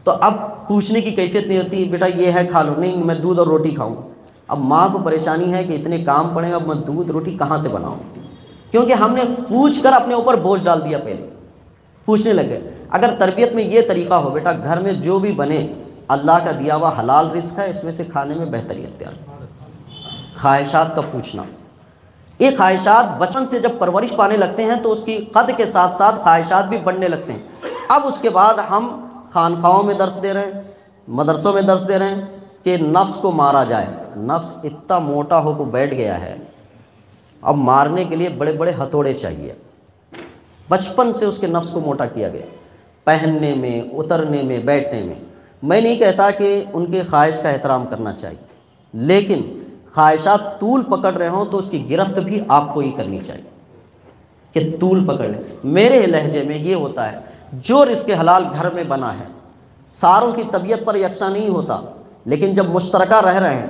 تو اب پوچھنے کی کیفیت نہیں ہوتی، بیٹا یہ ہے کھا لو، نہیں میں دودھ اور روٹی کھاؤں گا۔ اب ماں کو پریشانی ہے کہ اتنے کام پڑے، اب میں دودھ روٹی کہاں سے بناؤں، کیونکہ ہم نے پوچھ کر اپنے اوپر بوجھ ڈال دیا، پہلے پوچھنے لگ گئے۔ اگر تربیت میں یہ طریقہ ہو، بیٹا گھر میں جو بھی بنے اللہ کا دیا ہوا حلال رزق ہے، اس میں سے کھانے میں بہتری اختیار۔ خواہشات کا پوچھنا، یہ خواہشات بچپن سے جب پرورش پانے لگتے ہیں تو اس کی قد کے ساتھ ساتھ خواہشات بھی بڑھنے لگتے ہیں۔ اب اس کے بعد ہم خانقاہوں میں درس دے رہے ہیں، مدرسوں میں درس دے رہے ہیں کہ نفس کو مارا جائے، نفس اتنا موٹا ہو کو بیٹھ گیا ہے، اب مارنے کے لیے بڑے بڑے ہتھوڑے چاہیے۔ بچپن سے اس کے نفس کو موٹا کیا گیا، پہننے میں، اترنے میں، بیٹھنے میں۔ میں نہیں کہتا کہ ان کے خواہش کا احترام کرنا چاہیے، لیکن خواہشات طول پکڑ رہے ہوں تو اس کی گرفت بھی آپ کو ہی کرنی چاہیے کہ طول پکڑ لیں۔ میرے لہجے میں یہ ہوتا ہے، جو رزق حلال گھر میں بنا ہے، ساروں کی طبیعت پر یکساں نہیں ہوتا، لیکن جب مشترکہ رہ رہے ہیں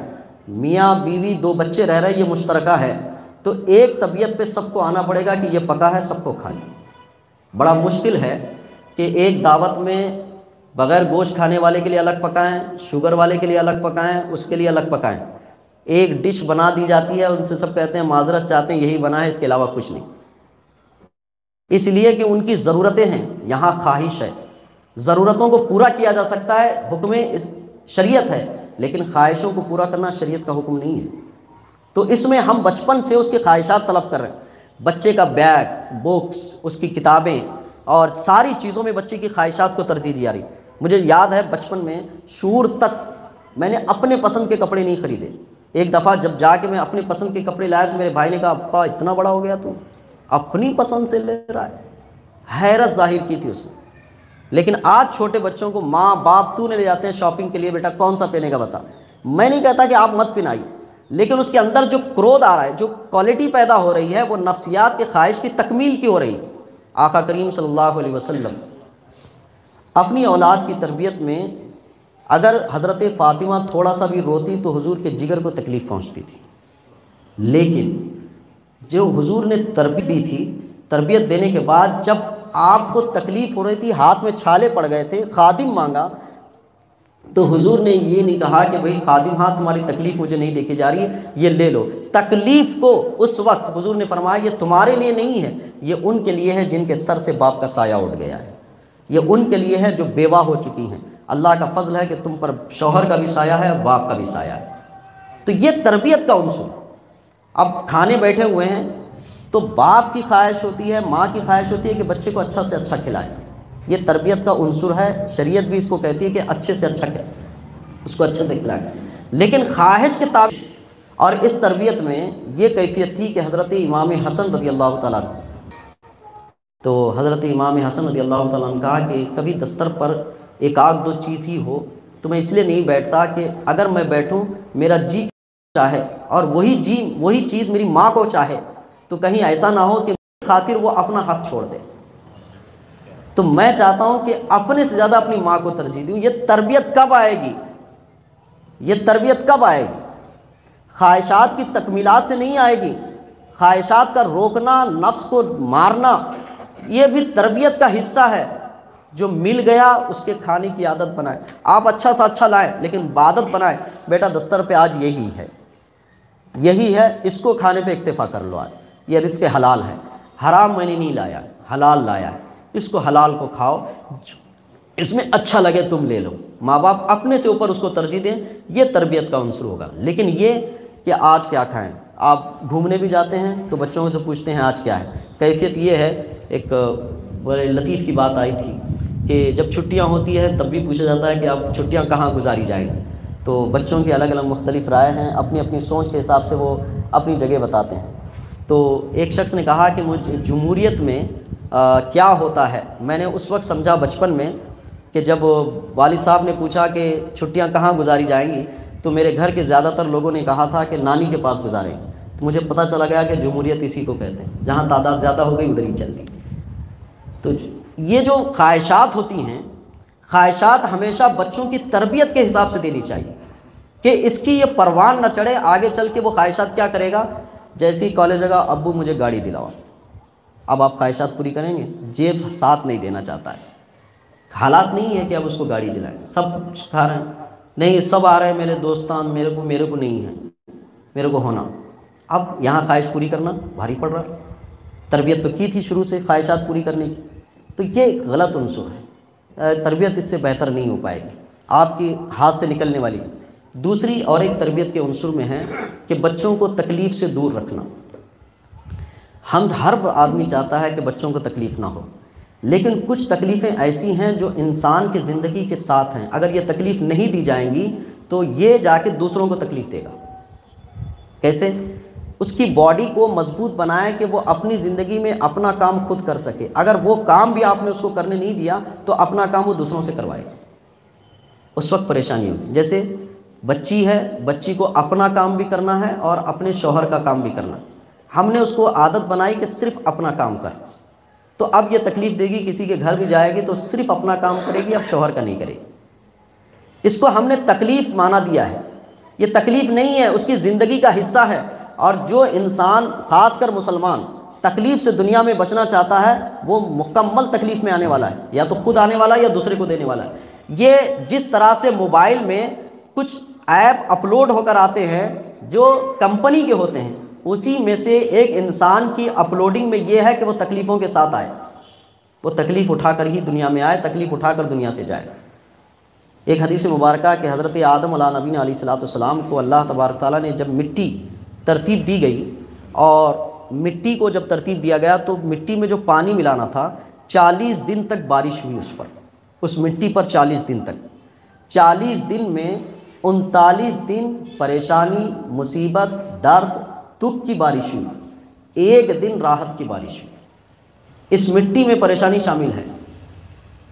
میاں بیوی 2 بچے رہ رہے ہیں، یہ مشترکہ ہے، تو ایک طبیعت پہ سب کو آنا پڑے گا کہ یہ پکا ہے، سب کو کھانا۔ بڑا مشکل ہے کہ ایک دعوت میں بغیر گوشت کھانے والے کے لیے الگ پکائیں، شوگر والے کے لیے الگ پکائیں، اس کے لیے الگ پکائیں۔ ایک ڈش بنا دی جاتی ہے، ان سے سب کہتے ہیں معذرت چاہتے ہیں یہی بنا ہے، اس کے علاوہ کچھ نہیں، اس لیے کہ ان کی ضرورتیں ہیں، یہاں خواہش ہے۔ ضرورتوں کو پورا کیا جا سکتا ہے، حکم شریعت ہے، لیکن خواہشوں کو پورا کرنا شریعت کا حکم نہیں ہے۔ تو اس میں ہم بچپن سے اس کی خواہشات طلب کر رہے ہیں، بچے کا بیگ، بکس، اس کی کتابیں اور ساری چیزوں میں بچے کی خواہشات کو ترجیح دی جا رہی۔ مجھے یاد ہے بچپن میں شعور تک میں نے اپنے پسند کے کپڑے نہیں خریدے۔ ایک دفعہ جب جا کے میں اپنے پسند کے کپڑے لایا تو میرے بھائی نے کہا ابا اتنا بڑا ہو گیا تو اپنی پسند سے لے رہا ہے، حیرت ظاہر کی تھی اس نے۔ لیکن آج چھوٹے بچوں کو ماں باپ تو نے لے جاتے ہیں شاپنگ کے لیے، بیٹا کون سا پہنے گا بتا۔ میں نہیں کہتا کہ آپ مت پہنائیے، لیکن اس کے اندر جو کرودھ آ رہا ہے، جو کوالٹی پیدا ہو رہی ہے، وہ نفسیات کے خواہش کی تکمیل کی ہو رہی ہے۔ آقا کریم صلی اللہ علیہ وسلم اپنی اولاد کی تربیت میں اگر حضرت فاطمہ تھوڑا سا بھی روتی تو حضور کے جگر کو تکلیف پہنچتی تھی، لیکن جو حضور نے تربیت دی تھی، تربیت دینے کے بعد جب آپ کو تکلیف ہو رہی تھی، ہاتھ میں چھالے پڑ گئے تھے، خادم مانگا، تو حضور نے یہ نہیں کہا کہ بھئی خادم ہاں تمہاری تکلیف مجھے نہیں دیکھی جا رہی ہے، یہ لے لو۔ تکلیف کو اس وقت حضور نے فرمایا یہ تمہارے لیے نہیں ہے، یہ ان کے لیے ہے جن کے سر سے باپ کا سایہ اٹھ گیا ہے، یہ ان کے لیے ہے جو بیوہ ہو چکی ہیں۔ اللہ کا فضل ہے کہ تم پر شوہر کا بھی سایہ ہے، باپ کا بھی سایہ ہے۔ تو یہ تربیت کا عنصر۔ اب کھانے بیٹھے ہوئے ہیں تو باپ کی خواہش ہوتی ہے، ماں کی خواہش ہوتی ہے کہ بچے کو اچھا سے اچھا کھلائے، یہ تربیت کا عنصر ہے۔ شریعت بھی اس کو کہتی ہے کہ اچھے سے اچھا کھلائے، اس کو اچھے سے کھلائے، لیکن خواہش کے تابع۔ اور اس تربیت میں یہ کیفیت تھی کہ حضرت امام حسن رضی اللہ تعالیٰ عنہ، تو حضرت امام حسن رضی اللہ تعالیٰ عنہ کہا کہ کبھی دستر پر ایک آدھ دو چیز ہی ہو تو میں اس لیے نہیں بیٹھتا کہ اگر میں بیٹھوں میرا جی چاہے اور وہی چیز میری ماں کو چاہے تو کہیں ایسا نہ ہو کہ خاطر وہ اپنا حق چھوڑ دے۔ تو میں چاہتا ہوں کہ اپنے سے زیادہ اپنی ماں کو ترجیح دوں۔ یہ تربیت کب آئے گی؟ یہ تربیت کب آئے گی؟ خواہشات کی تکمیلات سے نہیں آئے گی۔ خواہشات کا روکنا، نفس کو مارنا، یہ بھی تربیت کا حصہ ہے۔ جو مل گیا اس کے کھانے کی عادت بنائے۔ آپ اچھا سا اچھا لائیں لیکن عادت بنائے، بیٹا دستر پہ آج یہی ہے، اس کو کھانے پہ اکتفا کر لو، آج یہ رزق حلال ہے، حرام میں نے نہیں لایا، حلال لایا ہے، اس کو حلال کو کھاؤ، اس میں اچھا لگے تم لے لو۔ ماں باپ اپنے سے اوپر اس کو ترجیح دیں، یہ تربیت کا عنصر ہوگا۔ لیکن یہ کہ آج کیا کھائیں، آپ گھومنے بھی جاتے ہیں تو بچوں کو جو پوچھتے ہیں آج کیا ہے، کیفیت یہ ہے۔ ایک بڑے لطیف کی بات آئی تھی کہ جب چھٹیاں ہوتی ہیں تب بھی پوچھا جاتا ہے کہ اب چھٹیاں کہاں گزاری جائیں گی، تو بچوں کی الگ الگ مختلف رائے ہیں، اپنی اپنی سوچ کے حساب سے وہ اپنی جگہ بتاتے ہیں۔ تو ایک شخص نے کہا کہ مجھے جمہوریت میں کیا ہوتا ہے، میں نے اس وقت سمجھا بچپن میں کہ جب والد صاحب نے پوچھا کہ چھٹیاں کہاں گزاری جائیں گی تو میرے گھر کے زیادہ تر لوگوں نے کہا تھا کہ نانی کے پاس گزاریں گے، تو مجھے پتہ چلا گیا کہ جمہوریت اسی کو کہتے ہیں، جہاں تعداد زیادہ ہو گئی ادھر ہی چلتی۔ تو یہ جو خواہشات ہوتی ہیں، خواہشات ہمیشہ بچوں کی تربیت کے حساب سے دینی چاہیے کہ اس کی یہ پروان نہ چڑھے، آگے چل کے وہ خواہشات کیا کرے گا، جیسی کالج ہوگا ابو مجھے گاڑی دلاؤ، اب آپ خواہشات پوری کریں گے، جیب ساتھ نہیں دینا چاہتا ہے، حالات نہیں ہے کہ اب اس کو گاڑی دلائیں، سب کھا رہے ہیں، نہیں سب آ رہے ہیں میرے دوستان، میرے کو نہیں ہے، میرے کو ہونا، اب یہاں خواہش پوری کرنا بھاری پڑ رہا ہے۔ تربیت تو کی تھی شروع سے خواہشات پوری کرنے کی، تو یہ ایک غلط عنصر ہے، تربیت اس سے بہتر نہیں ہو پائے گی، آپ کی ہاتھ سے نکلنے والی۔ دوسری اور ایک تربیت کے عنصر میں ہے کہ بچوں کو تکلیف سے دور رکھنا۔ ہر آدمی چاہتا ہے کہ بچوں کو تکلیف نہ ہو، لیکن کچھ تکلیفیں ایسی ہیں جو انسان کی زندگی کے ساتھ ہیں، اگر یہ تکلیف نہیں دی جائیں گی تو یہ جا کے دوسروں کو تکلیف دے گا۔ کیسے؟ اس کی باڈی کو مضبوط بنائے کہ وہ اپنی زندگی میں اپنا کام خود کر سکے، اگر وہ کام بھی آپ نے اس کو کرنے نہیں دیا تو اپنا کام وہ دوسروں سے کروائے گا، اس وقت پریشانی ہوگی۔ جیسے بچی ہے، بچی کو اپنا کام بھی کرنا ہے اور اپنے شوہر کا کام بھی کرنا ہے، ہم نے اس کو عادت بنائی کہ صرف اپنا کام کر، تو اب یہ تکلیف دے گی، کسی کے گھر بھی جائے گی تو صرف اپنا کام کرے گی، اب شوہر کا نہیں کرے گی۔ اس کو ہم نے تکلیف مانا دیا ہے، یہ تکلیف نہیں ہے، اس کی زندگی کا حصہ ہے۔ اور جو انسان خاص کر مسلمان تکلیف سے دنیا میں بچنا چاہتا ہے وہ مکمل تکلیف میں آنے والا ہے، یا تو خود آنے والا ہے یا دوسرے کو دینے والا ہے۔ یہ جس طرح سے موبائل میں کچھ ایپ اپلوڈ ہو کر آتے ہیں جو کمپنی کے ہوتے ہیں، اسی میں سے ایک انسان کی اپلوڈنگ میں یہ ہے کہ وہ تکلیفوں کے ساتھ آئے، وہ تکلیف اٹھا کر ہی دنیا میں آئے، تکلیف اٹھا کر دنیا سے جائے۔ ایک حدیث مبارکہ کہ حضرت آدم علیہ نبینا علیہ الصلوۃ والسلام کو اللہ تبارک تعالیٰ نے جب مٹی ترتیب دی گئی، اور مٹی کو جب ترتیب دیا گیا تو مٹی میں جو پانی ملانا تھا 40 دن تک بارش ہوئی اس پر، اس مٹی پر 40 دن تک، 40 دن میں 39 دن پریشانی، مصیبت، درد، دکھ کی بارش ہوئی، ایک دن راحت کی بارش ہوئی۔ اس مٹی میں پریشانی شامل ہے،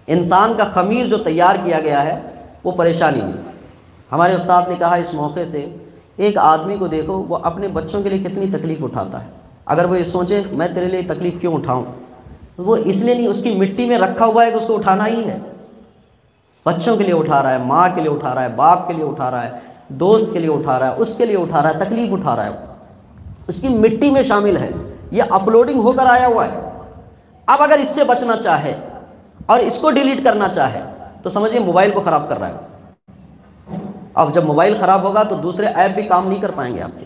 انسان کا خمیر جو تیار کیا گیا ہے وہ پریشانی میں۔ ہمارے استاد نے کہا اس موقع سے، ایک آدمی کو دیکھو وہ اپنے بچوں کے لیے کتنی تکلیف اٹھاتا ہے، اگر وہ یہ سوچے میں تیرے لیے تکلیف کیوں اٹھاؤں، وہ اس لیے نہیں، اس کی مٹی میں رکھا ہوا ہے کہ اس کو اٹھانا ہی ہے، بچوں کے لیے اٹھا رہا ہے، ماں کے لیے اٹھا رہا ہے، باپ کے لیے اٹھا رہا ہے، دوست کے لیے اٹھا رہا ہے، اس کے لیے اٹھا رہا ہے، تکلیف اٹھا رہا ہے، اس کی مٹی میں شامل ہے، یہ اپلوڈنگ ہو کر آیا ہوا ہے۔ اب اگر اس سے بچنا چاہے اور اس کو ڈیلیٹ کرنا چاہے تو سمجھیے موبائل کو خراب کر رہا ہے۔ اب جب موبائل خراب ہوگا تو دوسرے ایپ بھی کام نہیں کر پائیں گے آپ کے،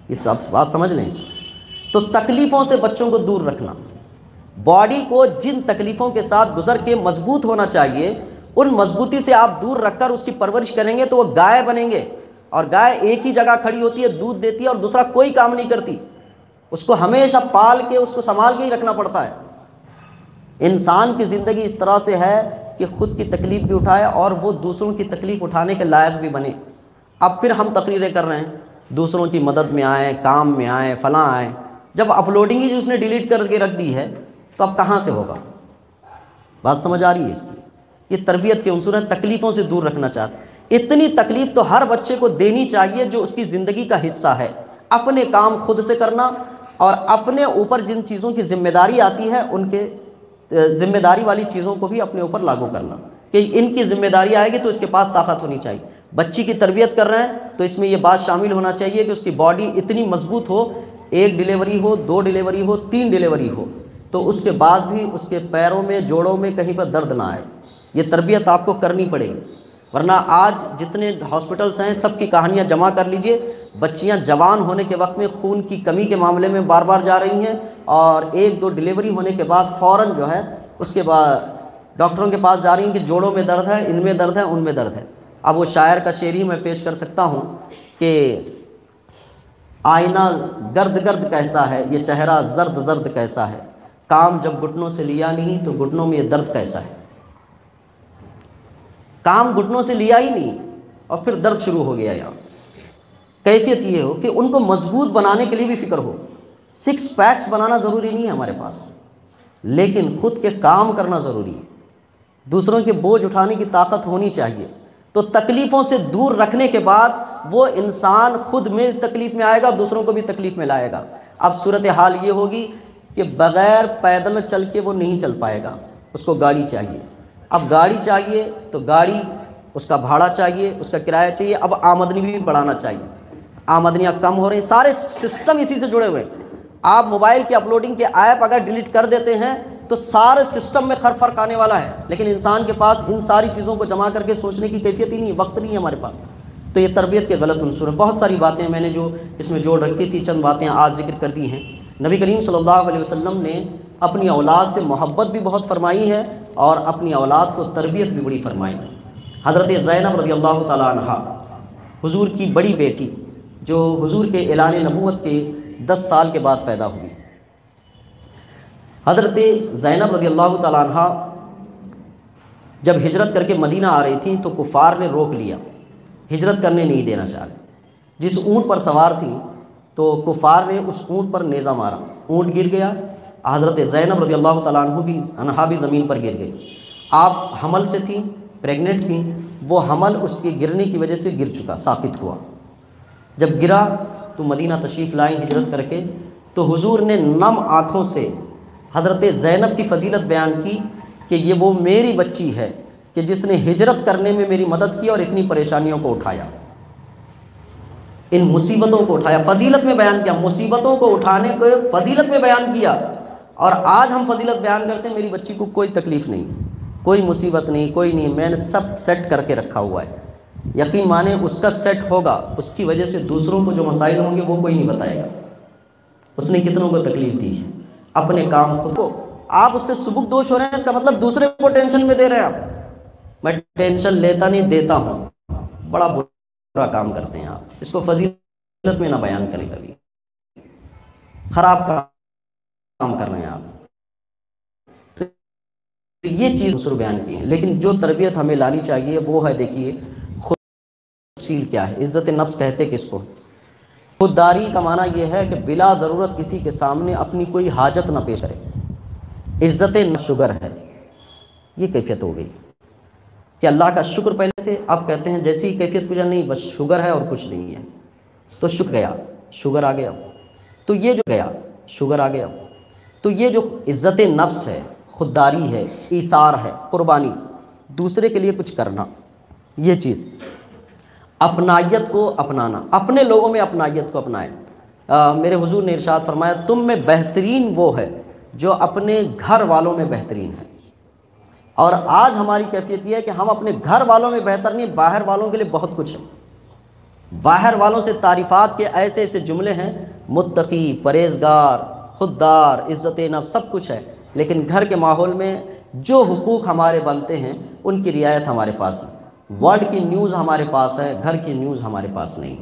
اس بات سمجھ لیں۔ تو تکلیفوں سے بچوں کو دور رکھنا، باڈی کو جن تکلیفوں کے ساتھ گزر کے مضبوط ہونا چاہیے ان مضبوطی سے آپ دور رکھ کر اس کی پرورش کریں گے تو وہ گائے بنیں گے، اور گائے ایک ہی جگہ کھڑی ہوتی ہے، دودھ دیتی ہے اور دوسرا کوئی کام نہیں کرتی، اس کو ہمیشہ پال کے، اس کو سنبھال کے ہی رکھنا پڑتا ہے۔ انسان کی زندگی اس طرح سے ہے کہ خود کی تکلیف بھی اٹھائے اور وہ دوسروں کی تکلیف اٹھانے کے لائق بھی بنے۔ اب پھر ہم تقریریں کر رہے ہیں، دوسروں کی مدد میں آئیں، کام میں آئیں، فلاں آئیں، جب اپلوڈنگ ہی جو اس نے ڈیلیٹ کر کے رکھ دی ہے تو اب کہاں سے ہوگا؟ بات سمجھ آ رہی ہے اس کی؟ یہ تربیت کے عنصر ہیں، تکلیفوں سے دور رکھنا چاہتے۔ اتنی تکلیف تو ہر بچے کو دینی چاہیے جو اس کی زندگی کا حصہ ہے، اپنے کام خود سے کرنا، اور اپنے اوپر جن چیزوں کی ذمہ داری آتی ہے ان کے ذمہ داری والی چیزوں کو بھی اپنے اوپر لاگو کرنا، کہ ان کی ذمہ داری آئے گی تو اس کے پاس طاقت ہونی چاہیے۔ بچی کی تربیت کر رہے ہیں تو اس میں یہ بات شامل ہونا چاہیے کہ اس کی باڈی اتنی مضبوط ہو، 1 ڈیلیوری ہو، 2 ڈیلیوری ہو، 3 ڈیلیوری ہو، تو اس کے بعد بھی اس کے پیروں میں، جوڑوں میں کہیں پر درد نہ آئے۔ یہ تربیت آپ کو کرنی پڑے گی، ورنہ آج جتنے ہاسپٹلس ہیں سب کی کہانیاں جمع کر لیجئے، بچیاں جوان ہونے کے وقت میں خون کی کمی کے معاملے میں بار بار جا رہی ہیں، اور 1-2 ڈیلیوری ہونے کے بعد فوراً جو ہے اس کے بعد ڈاکٹروں کے پاس جا رہی ہیں کہ جوڑوں میں درد ہے، ان میں درد ہے، ان میں درد ہے۔ اب وہ شاعر کا شعر ہی میں پیش کر سکتا ہوں کہ آئینہ گرد گرد کیسا ہے، یہ چہرہ زرد زرد کیسا ہے، کام جب گھٹنوں سے لیا نہیں تو گھٹنوں میں یہ درد کیسا ہے۔ کام گھٹنوں سے لیا ہی نہیں اور پھر درد شروع ہو گیا۔ یہاں کیفیت یہ ہو کہ ان کو مضبوط بنانے کے لیے بھی فکر ہو۔ 6 پیکس بنانا ضروری نہیں ہے ہمارے پاس، لیکن خود کے کام کرنا ضروری ہے، دوسروں کے بوجھ اٹھانے کی طاقت ہونی چاہیے۔ تو تکلیفوں سے دور رکھنے کے بعد وہ انسان خود میں تکلیف میں آئے گا، دوسروں کو بھی تکلیف میں لائے گا۔ اب صورتحال یہ ہوگی کہ بغیر پیدل چل کے وہ نہیں چل پائے گا، اس کو گاڑی چاہیے۔ اب گاڑی چاہیے تو گاڑی، اس کا بھاڑا چاہیے، اس کا کرایہ چاہیے، اب آمدنی بھی بڑھانا چاہیے، آمدنیاں کم ہو رہی ہیں، سارے سسٹم اسی سے جڑے ہوئے ہیں۔ آپ موبائل کی اپلوڈنگ کے ایپ اگر ڈیلیٹ کر دیتے ہیں تو سارے سسٹم میں فرق آنے والا ہے، لیکن انسان کے پاس ان ساری چیزوں کو جمع کر کے سوچنے کی کیفیت ہی نہیں، وقت نہیں ہے ہمارے پاس۔ تو یہ تربیت کے غلط عنصر ہیں۔ بہت ساری باتیں میں نے جو اس میں جوڑ رکھی تھی، چند باتیں آج ذکر کر دی ہیں۔ نبی کریم صلی اللہ علیہ وسلم نے اپنی اولاد سے محبت بھی بہت فرمائی ہے اور اپنی اولاد کو تربیت بھی بڑی فرمائی۔ حضرت زینب رضی اللہ تعالیٰ عنہا، حضور کی بڑی بیٹی، جو حضور کے اعلان نبوت کے 10 سال کے بعد پیدا ہوئی۔ حضرت زینب رضی اللہ تعالیٰ عنہا جب ہجرت کر کے مدینہ آ رہی تھیں تو کفار نے روک لیا، ہجرت کرنے نہیں دینا چاہ رہے۔ جس اونٹ پر سوار تھیں تو کفار نے اس اونٹ پر نیزہ مارا، اونٹ گر گیا، حضرت زینب رضی اللہ تعالیٰ عنہا بھی زمین پر گر گئی۔ آپ حمل سے تھیں، پریگننٹ تھیں، وہ حمل اس کے گرنے کی وجہ سے گر چکا، ساقط ہوا۔ جب گرا تو مدینہ تشریف لائیں ہجرت کر کے، تو حضور نے نم آنکھوں سے حضرت زینب کی فضیلت بیان کی کہ یہ وہ میری بچی ہے کہ جس نے ہجرت کرنے میں میری مدد کی اور اتنی پریشانیوں کو اٹھایا۔ ان مصیبتوں کو اٹھایا، فضیلت میں بیان کیا، مصیبتوں کو اٹھانے کو فضیلت میں بیان کیا، اور آج ہم فضیلت بیان کرتے ہیں میری بچی کو کوئی تکلیف نہیں، کوئی مصیبت نہیں، کوئی نہیں، میں نے سب سیٹ کر کے رکھا ہوا ہے۔ یقین مانیں اس کا سیٹ ہوگا، اس کی وجہ سے دوسروں کو جو مسائل ہوں گے وہ کوئی نہیں بتائے گا، اس نے کتنوں کو تکلیف دی ہے، اپنے کام خود کو۔ آپ اس سے سبک دوش ہو رہے ہیں، اس کا مطلب دوسرے کو ٹینشن میں دے رہے ہیں آپ۔ میں ٹینشن لیتا نہیں، دیتا ہوں، بڑا برا کام کرتے ہیں آپ، اس کو فضیلت میں نہ بیان کریں، کبھی خراب کام کر رہے ہیں آپ۔ یہ چیز دوسروں بیان کی ہے، لیکن جو تربیت ہمیں لانی چاہیے وہ ہے، دیکھیے خود تفصیل کیا ہے، عزت نفس کہتے کس کو؟ خودداری کا معنی یہ ہے کہ بلا ضرورت کسی کے سامنے اپنی کوئی حاجت نہ پیش کرے۔ عزت نفس شکر ہے، یہ کیفیت ہو گئی کہ اللہ کا شکر پہلے تھے، اب کہتے ہیں جیسی ہی کیفیت پوچھا نہیں بس شکر ہے اور کچھ نہیں ہے، تو شکر گیا، شکر آ گیا، تو یہ جو گیا شکر آ گیا، تو یہ جو عزت نفس ہے، خودداری ہے، ایثار ہے، قربانی، دوسرے کے لیے کچھ کرنا، یہ چیز اپنائیت کو اپنانا، اپنے لوگوں میں اپنائیت کو اپنائیں۔ میرے حضور نے ارشاد فرمایا تم میں بہترین وہ ہے جو اپنے گھر والوں میں بہترین ہے۔ اور آج ہماری کیفیت یہ ہے کہ ہم اپنے گھر والوں میں بہتر نہیں، باہر والوں کے لیے بہت کچھ ہے، باہر والوں سے تعریفات کے ایسے ایسے جملے ہیں، متقی، پرہیزگار، خوددار، عزت نفس، سب کچھ ہے، لیکن گھر کے ماحول میں جو حقوق ہمارے بنتے ہیں ان کی رعایت ہمارے پاس ہے، ورلڈ کی نیوز ہمارے پاس ہے، گھر کی نیوز ہمارے پاس نہیں۔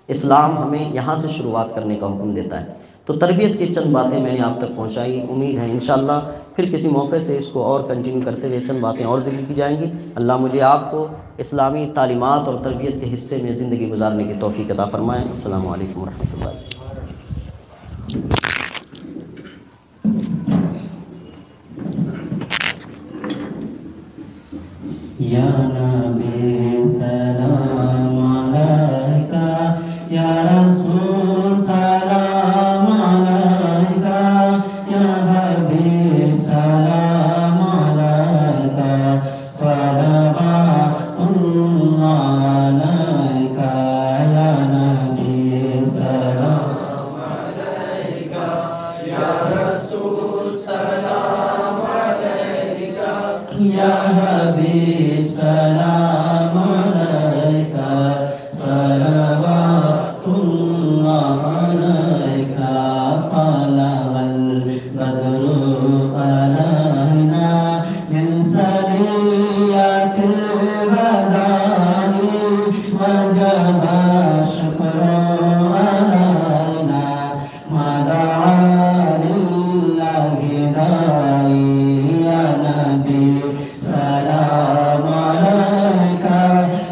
اسلام ہمیں یہاں سے شروعات کرنے کا حکم دیتا ہے۔ تو تربیت کی چند باتیں میں نے آپ تک پہنچائی، امید ہے انشاءاللہ پھر کسی موقع سے اس کو اور کنٹینیو کرتے ہوئے چند باتیں اور ذکر کی جائیں گی۔ اللہ مجھے آپ کو اسلامی تعلیمات اور تربیت کے حصے میں زندگی گزارنے کی توفیق عطا فرمائے۔ السلام علیکم ورحمۃ اللہ۔ یا نبی سلام علیکہ، یا رسول سلام علیکہ، یا حبیب سلام علیکہ، صلوات اللہ علیکہ، یا نبی سلام علیکہ، یا رسول سلام علیکہ، یا حبیب سلام علیکہ، صلوات اللہ علیکہ، طلع البدر علینا من ثنیات الوداع، وجب الشکر علینا ما دعا للہ داعی، یا نبی سلام علیکہ،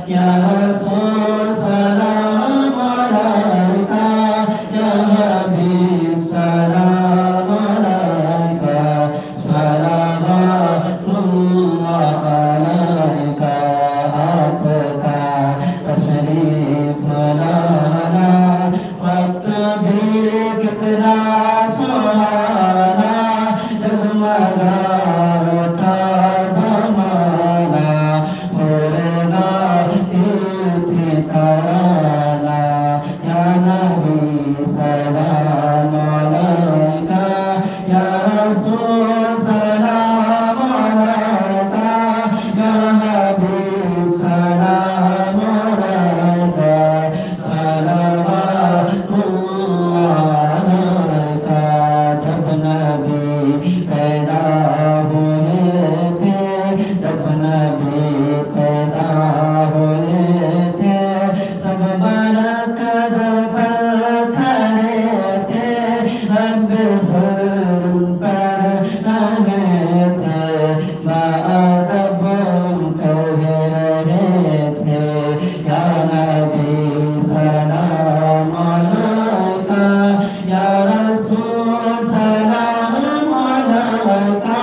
یا رسول سلام علیکہ، یا حبیب سلام علیکہ، صلوات اللہ علیکہ۔ آپ کا تشریف لانا وقت بھی کتنا سہانا، جگمگا اٹھا زمانہ، ہوگا تیتھی ترانا، یا نبی سلام علیکہ، یا رسول سلام علیکہ، یا حبیب سلام علیکہ، صلوات اللہ علیکہ۔ جب نبی پیدا ہوئے تھے، جب نبی پیدا ہوئے تھے، سب برکت پر کھڑے تھے، رب ظلم پر لگے تھے، باادب کہہ رہے تھے، یا نبی سلام علیکہ، یا رسول سلام علیکہ،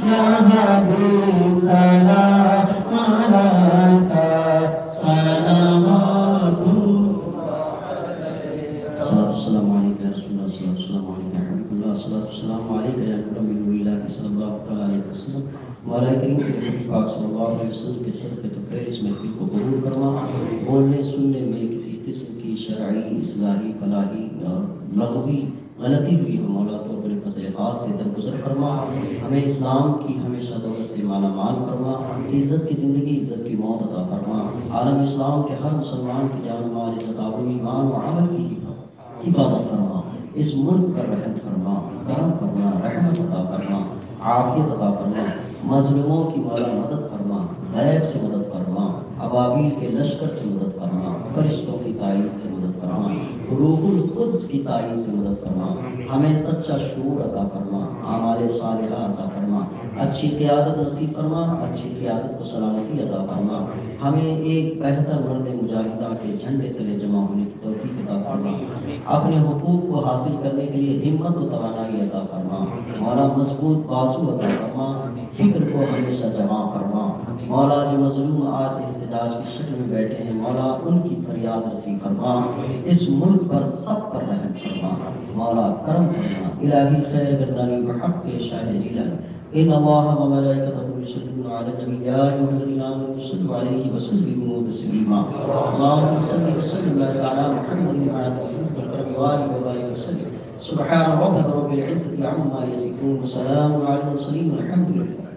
یا حبیب سلام علیکہ، صلوات اللہ علیکہ۔ السلام علیکم ورحمۃ اللہ۔ پاک صلی اللہ علیہ وسلم کے صدقے تو پھر اس محفل کو قبول فرما. بولنے سننے میں کسی قسم کی شرعی اصلاحی فلاحی اور لغوی غلطی ہوئی ہو مولا تو اپنے فضل خاص سے درگزر فرما. ہمیں اسلام کی ہمیشہ دولت سے مالا مال فرما. عزت کی زندگی عزت کی موت عطا فرما. عالم اسلام کے ہر مسلمان کی جان و مال عزت آبرو ایمان و عمل کی حفاظت فرما. اس ملک پر رحم فرما، کرم فرما، رحمت عطا فرما، عافیت عطا فرما. مظلوموں کی مولا مدد فرما، غیب سے مدد فرما، ابابیل کے لشکر سے مدد فرما، فرشتوں کی تائید سے مدد فرما، روح القدس کی تائید سے مدد فرما. ہمیں سچا شعور عطا فرما، اعمال صالحہ عطا فرما، اچھی قیادت نصیب فرما، اچھی قیادت کو سلامتی عطا فرما. ہمیں ایک بہتر مرد مجاہدہ کے جھنڈے تلے جمع ہونے کی توفیق عطا فرما. اپنے حقوق کو حاصل کرنے کے لیے ہمت و توانائی عطا فرما. مولا مضبوط بازو عطا فرما، فکر کو ہمیشہ جمع فرما. مولا جو مظلوم آج احتجاج کی شکل میں بیٹھے ہیں مولا ان کی فریاد رسی فرما. اس ملک پر سب پر رحم فرما. مولا کرم فرما. الہی خیر گردانی بحق شاہ جیلہ ان اللہ و ملائکتہ یصلون علی النبی یا ایھا الذین آمنوا صلوا علیہ وسلموا تسلیما. اللهم صل وسلم علی محمد وعلى آلہ والکرم وآلہ وبارک وسلم. سبحان ربک رب العزة عما یصفون وسلام علی المرسلین والحمد للہ.